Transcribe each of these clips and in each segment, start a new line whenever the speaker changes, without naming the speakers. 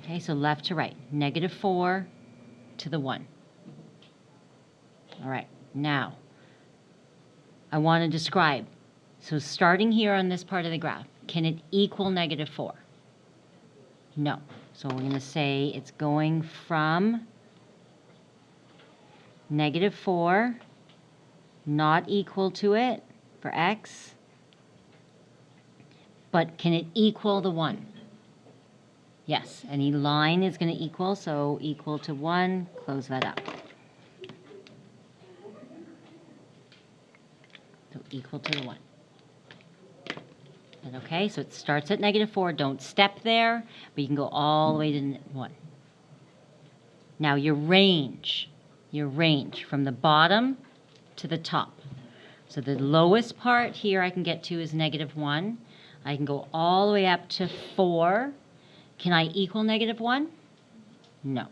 Okay, so left to right, -4 to the 1. All right, now I want to describe. So starting here on this part of the graph, can it equal -4? No. So we're going to say it's going from -4, not equal to it for x, but can it equal the 1? Yes, any line is going to equal, so equal to 1, close that up. So equal to the 1. Okay, so it starts at -4, don't step there, but you can go all the way to 1. Now your range from the bottom to the top. So the lowest part here I can get to is -1. I can go all the way up to 4. Can I equal -1? No.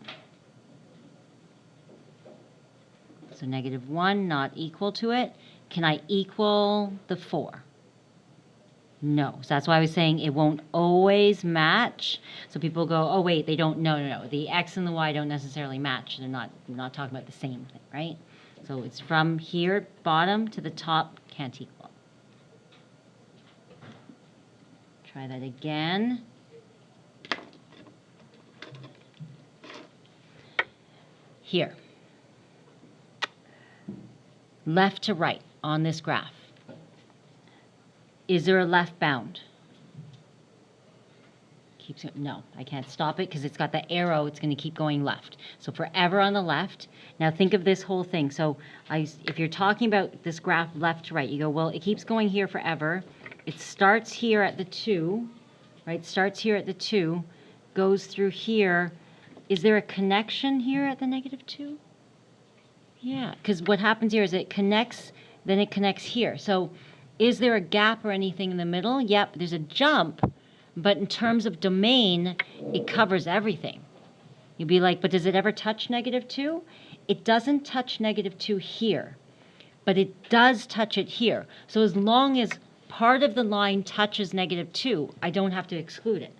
So -1, not equal to it. Can I equal the 4? No. So that's why I was saying it won't always match. So people go, oh, wait, they don't, no. The x and the y don't necessarily match. We're not talking about the same thing, right? So it's from here, bottom, to the top, can't equal. Try that again. Here. Left to right on this graph. Is there a left bound? No, I can't stop it because it's got the arrow. It's going to keep going left. So forever on the left. Now think of this whole thing. So if you're talking about this graph left to right, you go, well, it keeps going here forever. It starts here at the 2, right? Starts here at the 2, goes through here. Is there a connection here at the -2? Yeah, because what happens here is it connects, then it connects here. So is there a gap or anything in the middle? Yep, there's a jump, but in terms of domain, it covers everything. You'd be like, but does it ever touch -2? It doesn't touch -2 here, but it does touch it here. So as long as part of the line touches -2, I don't have to exclude it.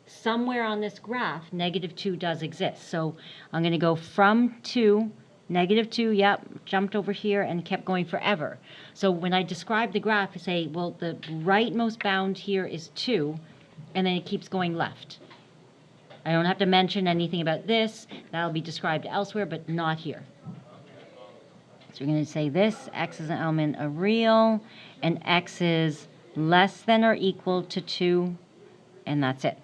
Somewhere on this graph, -2 does exist. So I'm going to go from 2, -2, yep, jumped over here and kept going forever. So when I describe the graph, I say, well, the rightmost bound here is 2, and then it keeps going left. I don't have to mention anything about this. That'll be described elsewhere, but not here. So we're going to say this, x is an element of real, and x is less than or equal to 2, and that's it.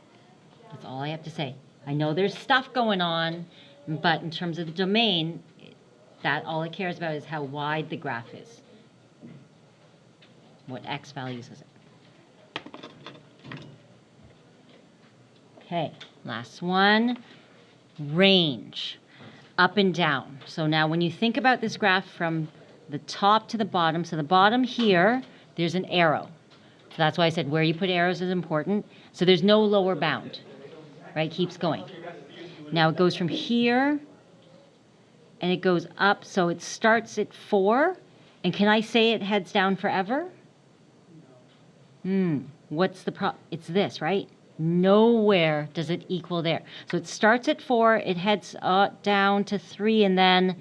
That's all I have to say. I know there's stuff going on, but in terms of the domain, that all it cares about is how wide the graph is. What x values is it? Okay, last one. Range. Up and down. So now when you think about this graph from the top to the bottom, so the bottom here, there's an arrow. So that's why I said where you put arrows is important. So there's no lower bound, right? Keeps going. Now it goes from here, and it goes up, so it starts at 4. And can I say it heads down forever? What's the problem? It's this, right? Nowhere does it equal there. So it starts at 4, it heads down to 3, and then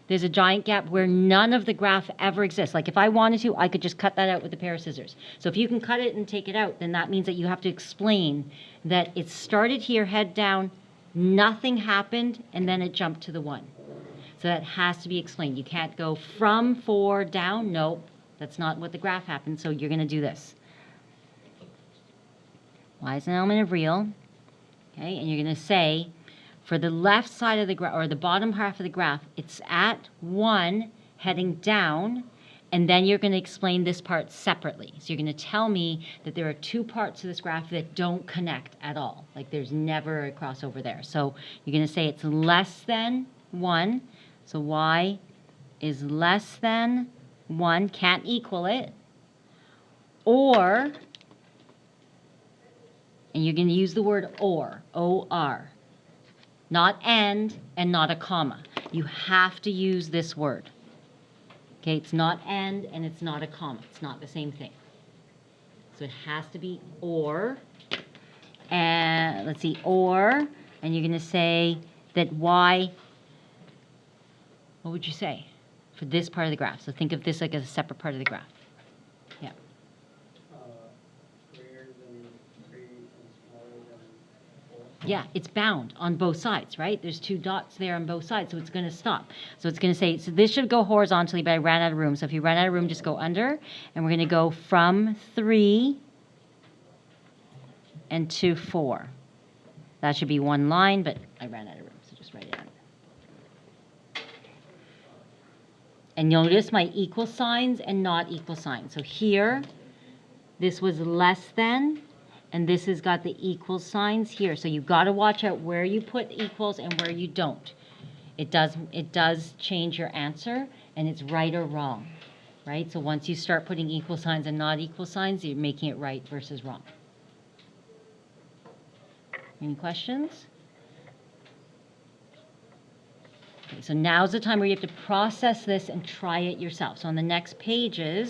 there's a giant gap where none of the graph ever exists. Like if I wanted to, I could just cut that out with a pair of scissors. So if you can cut it and take it out, then that means that you have to explain that it started here, head down, nothing happened, and then it jumped to the 1. So that has to be explained. You can't go from 4 down. Nope, that's not what the graph happened. So you're going to do this. Y is an element of real. Okay, and you're going to say for the left side of the graph, or the bottom half of the graph, it's at 1 heading down, and then you're going to explain this part separately. So you're going to tell me that there are 2 parts of this graph that don't connect at all. Like there's never a crossover there. So you're going to say it's less than 1. So y is less than 1, can't equal it, or, and you're going to use the word or, O-R, not and not a comma. You have to use this word. Okay, it's not and it's not a comma. It's not the same thing. So it has to be or, and let's see, or and you're going to say that y, what would you say for this part of the graph? So think of this like as a separate part of the graph. Yeah.
Greater than 3 and smaller than 4.
Yeah, it's bound on both sides, right? There's 2 dots there on both sides, so it's going to stop. So it's going to say, so this should go horizontally, but I ran out of room. So if you run out of room, just go under, and we're going to go from 3 and to 4. That should be one line, but I ran out of room, so just write it out. And notice my equal signs and not equal signs. So here, this was less than, and this has got the equal signs here. So you've got to watch out where you put equals and where you don't. It does change your answer, and it's right or wrong, right? So once you start putting equal signs and not equal signs, you're making it right versus wrong. Any questions? Okay, so now's the time where you have to process this and try it yourself. So on the next pages,